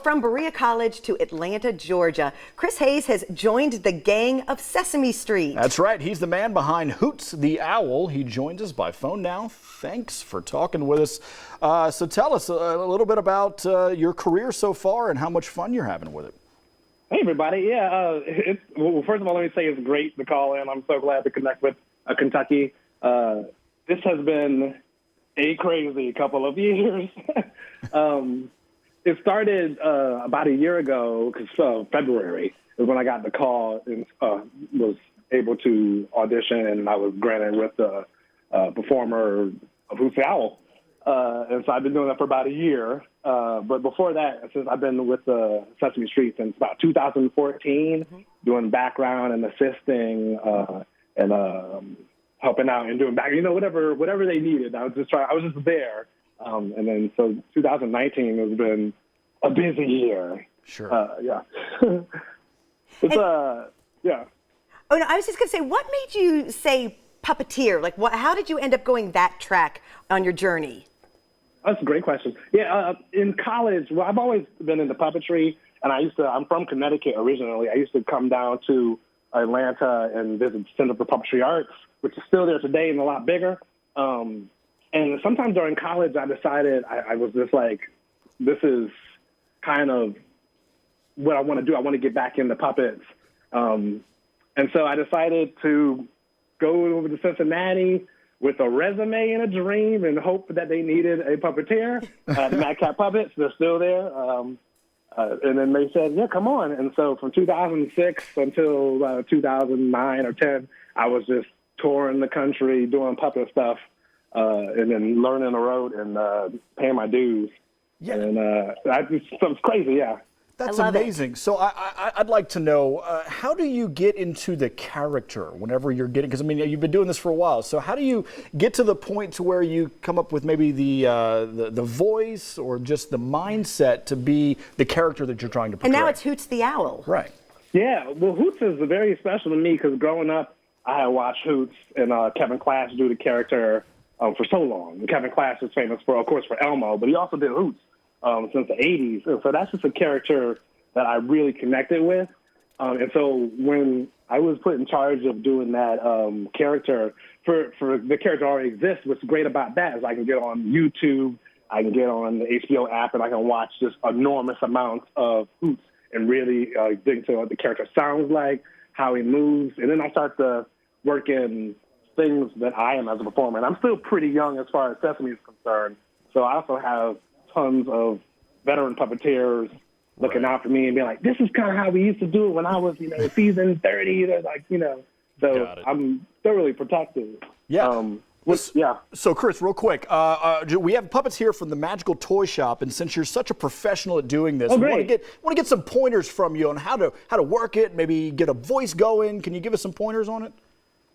from Berea College to Atlanta, Georgia, Chris Hayes has joined the gang of Sesame Street. That's right. He's the man behind Hoots the Owl. He joins us by phone now. Thanks for talking with us. So tell us a little bit about your career so far and how much fun you're having with it. Hey, everybody. Yeah, well, first of all, let me say it's great to call in. I'm so glad to connect with Kentucky. This has been a crazy couple of years. It started about a year ago, because February is when I got the call and was able to audition, and I was granted with the performer of Hoots the Owl. And so I've been doing that for about a year. But before that, since I've been with Sesame Street since about 2014, doing background and assisting and helping out and doing whatever they needed. I was just there. And then so 2019 has been a busy year. Sure. Yeah. It's yeah. Oh no, I was just gonna say, what made you say puppeteer? Like, how did you end up going that track on your journey? That's a great question. Yeah, in college, well, I've always been into puppetry, and I'm from Connecticut originally. I used to come down to Atlanta and visit the Center for Puppetry Arts, which is still there today and a lot bigger. And sometime during college, I decided I was just like, this is kind of what I want to do. I want to get back into puppets. And so I decided to go over to Cincinnati with a resume and a dream and hope that they needed a puppeteer. The Madcap Puppets, they're still there. And then they said, yeah, come on. And so from 2006 until 2009 or 10, I was just touring the country, doing puppet stuff, and then learning the road and paying my dues. Yeah. And it's crazy, yeah. That's amazing. So I'd like to know, how do you get into the character whenever you're getting, because I mean, you've been doing this for a while, so how do you get to the point to where you come up with maybe the voice or just the mindset to be the character that you're trying to portray? And now it's Hoots the Owl. Right. Yeah, well, Hoots is very special to me because growing up, I had watched Hoots and Kevin Clash do the character for so long. And Kevin Clash is famous for, of course, for Elmo, but he also did Hoots since the 80s. And so that's just a character that I really connected with. And so when I was put in charge of doing that character, for the character already exists, what's great about that is I can get on YouTube, I can get on the HBO app, and I can watch just enormous amounts of Hoots and really dig into what the character sounds like, how he moves. And then I start to work in things that I am as a performer. And I'm still pretty young as far as Sesame is concerned. So I also have tons of veteran puppeteers looking out for me and being like, this is kind of how we used to do it when I was, season 30. They're like, so I'm thoroughly protected. Yeah. Yeah. So, Chris, real quick, we have puppets here from the Magical Toy Shop, and since you're such a professional at doing this, I want to get some pointers from you on how to work it, maybe get a voice going. Can you give us some pointers on it?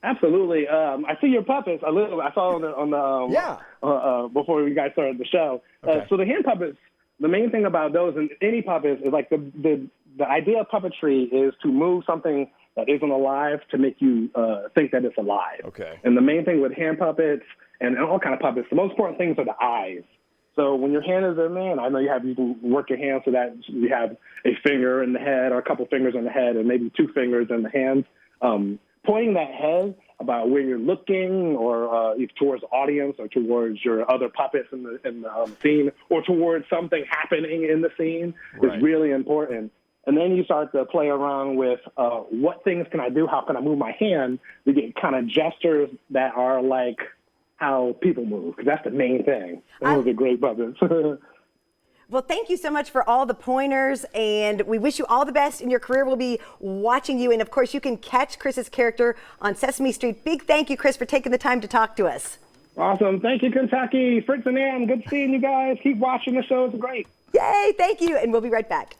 Absolutely. I see your puppets a little. I saw on the before you guys started the show. Okay. So the hand puppets, the main thing about those and any puppets is like the idea of puppetry is to move something that isn't alive to make you think that it's alive. Okay. And the main thing with hand puppets and all kind of puppets, the most important things are the eyes. So when your hand is in there, I know you can work your hand so that you have a finger in the head or a couple fingers in the head and maybe two fingers in the hands. Pointing that head about where you're looking or towards the audience or towards your other puppets in the scene or towards something happening in the scene is really important. And then you start to play around with what things can I do? How can I move my hand to get kind of gestures that are like how people move? Because that's the main thing. Those are great puppets. Well, thank you so much for all the pointers, and we wish you all the best in your career. We'll be watching you, and of course, you can catch Chris's character on Sesame Street. Big thank you, Chris, for taking the time to talk to us. Awesome. Thank you, Kentucky. Fritz and Ann, good seeing you guys. Keep watching the show. It's great. Yay, thank you, and we'll be right back.